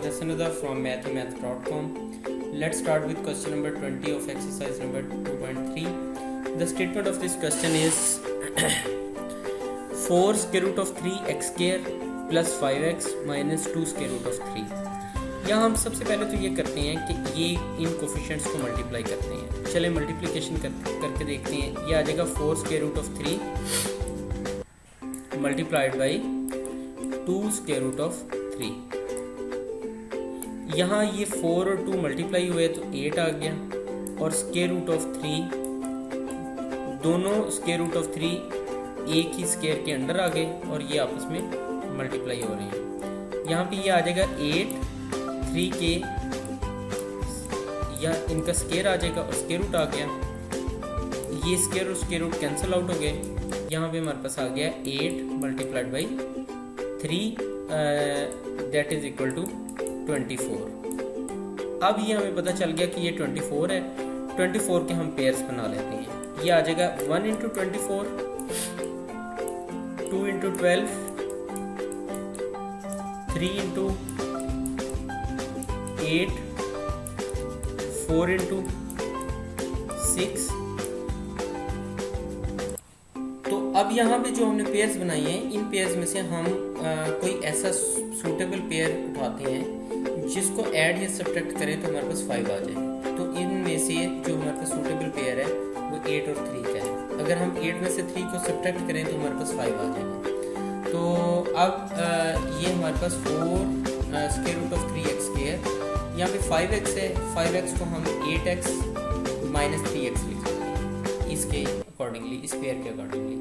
Hasanudar from mathemath.com. Let's start with question number 20 of exercise number 2.3. The statement of this question is 4 square root of 3x square plus 5x minus 2 square root of 3. यहाँ हम सबसे पहले तो ये करते हैं कि ये इन कोफिशिएंट्स को मल्टीप्लाई करते हैं. चले मल्टीप्लिकेशन करके देखते हैं. ये आ जाएगा 4 square root of 3 multiplied by 2 square root of 3. यहाँ ये 4 और 2 मल्टीप्लाई हुए तो 8 आ गया और स्क्वायर रूट ऑफ 3 दोनों स्क्वायर रूट ऑफ 3 एक ही स्क्वायर के अंडर आ गए और ये आपस में मल्टीप्लाई हो रहे हैं. यहाँ पे ये आ जाएगा 8 3 के या इनका स्क्वायर आ जाएगा और स्क्वायर रूट आ गया. ये स्क्वायर और स्क्वायर रूट कैंसिल आउट हो गए. यहाँ पे हमारे पास आ गया 8 multiplied by 3 that is equal to 24. अब ये हमें पता चल गया कि ये 24 है. 24 के हम पेयर्स बना लेते हैं. ये आ जाएगा 1 इंटू 24, 2 इंटू 12, 3 इंटू 8, 4 इंटू 6. तो अब यहाँ पे जो हमने पेयर्स बनाई हैं इन पेयर्स में से हम कोई ऐसा सूटेबल पेयर उठाते हैं जिसको ऐड या सब्ट्रैक्ट करें तो हमारे पास 5 आ जाए. तो इनमें से जो हमारे पास सूटेबल पेयर है वो 8 और 3 का है. अगर हम 8 में से 3 को सब्ट्रैक्ट करें तो हमारे पास 5 आ जाएगा. तो अब ये हमारे पास 4 square root of 3x square, यहाँ पे 5x है. 5x को हम 8x माइनस 3x लिख सकते हैं इसके अकॉर्डिंगली, इस पेयर के accordingly.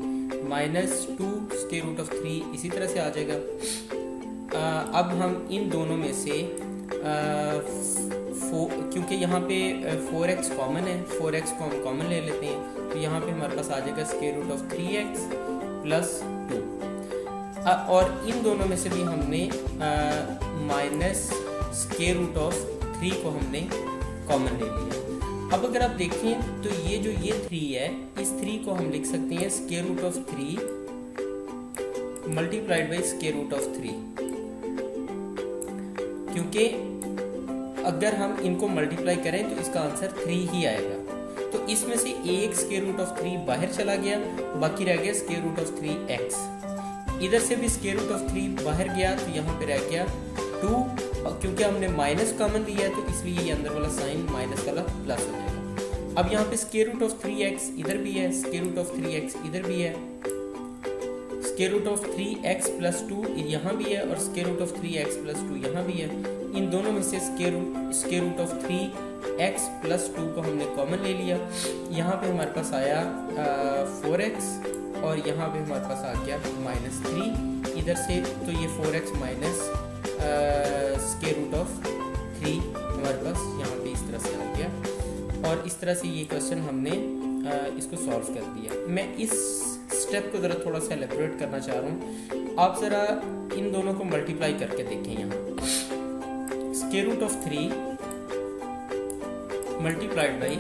Minus 2 square root of 3 इसी तरह से आ जाएगा. अब हम इन दोनों में से क्योंकि यहाँ पे 4x कॉमन है, 4x को हम कॉमन ले लेते हैं तो यहाँ पे हमारे पास आ जाएगा square root of 3x plus 2. और इन दोनों में से भी हमने माइनस स्क्वायर रूट ऑफ 3 को हमने कॉमन ले लिया. अब अगर आप देखें तो ये जो ये 3 है इस 3 को हम लिख सकते हैं square root of 3 multiplied by square root of 3, क्योंकि अगर हम इनको मल्टीप्लाई करें तो इसका आंसर 3 ही आएगा. तो इसमें से एक स्क्वायर रूट ऑफ 3 बाहर चला गया, बाकी रह गया स्क्वायर रूट ऑफ 3x. इधर से भी स्क्वायर रूट ऑफ 3 बाहर गया तो यहाँ पे रह गया 2. क्योंकि हमने माइनस कॉमन लिया है तो इसलिए ये अंदर वाला साइन माइनस वाला प्लस हो जाएगा. अब यहाँ पे स्क्वायर रूट ऑफ 3x इधर भी है, स्क्वायर रूट ऑफ 3x इधर भी है, square root of 3x plus 2 यहाँ भी है और square root of 3x plus 2 यहाँ भी है. इन दोनों में से square root of 3x plus 2 को हमने कॉमन ले लिया. यहाँ पे हमारे पास आया 4x और यहाँ पे हमारे पास आ गया माइनस 3 इधर से. तो ये 4x minus square root of 3 हमारे पास यहाँ पे इस तरह से आ गया. और इस तरह से ये क्वेश्चन हमने इसको सॉल्व कर दिया. मैं इस स्टेप को ज़रा थोड़ा सा एलेबोरेट करना चाह रहा हूँ. आप ज़रा इन दोनों को मल्टीप्लाई करके देखें. यहाँ square root of 3 multiplied by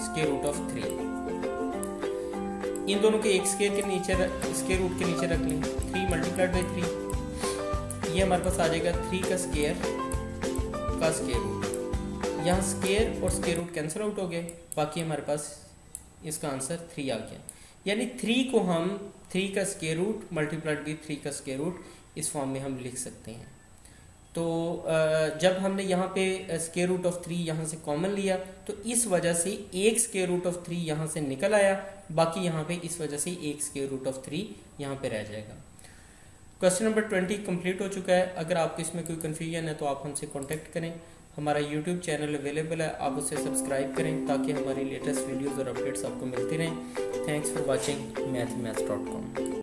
square root of 3. इन दोनों के एक स्क्वायर के नीचे स्क्वायर रूट के नीचे रख लें. 3 मल्टीप्लाइड बाई 3 ये हमारे पास आ जाएगा 3 का स्क्वायर रूट. यहाँ स्क्वायर और स्क्वायर रूट कैंसिल आउट हो गए, बाकी हमारे पास इसका आंसर 3 आ गया. यानी 3 को हम 3 का स्क्वायर रूट मल्टीप्लाइड बाई 3 का स्क्वायर रूट इस फॉर्म में हम लिख सकते हैं. तो जब हमने यहाँ पे स्क्वायर रूट ऑफ 3 यहाँ से कॉमन लिया तो इस वजह से एक स्क्वायर रूट ऑफ 3 यहाँ से निकल आया, बाकी यहाँ पे इस वजह से एक स्क्वायर रूट ऑफ 3 यहाँ पे रह जाएगा. क्वेश्चन नंबर 20 कंप्लीट हो चुका है. अगर आपको इसमें कोई कन्फ्यूजन है तो आप हमसे कांटेक्ट करें. हमारा यूट्यूब चैनल अवेलेबल है, आप उसे सब्सक्राइब करें ताकि हमारी लेटेस्ट वीडियोज़ और अपडेट्स आपको मिलती रहें. Thanks for watching mathemath.com.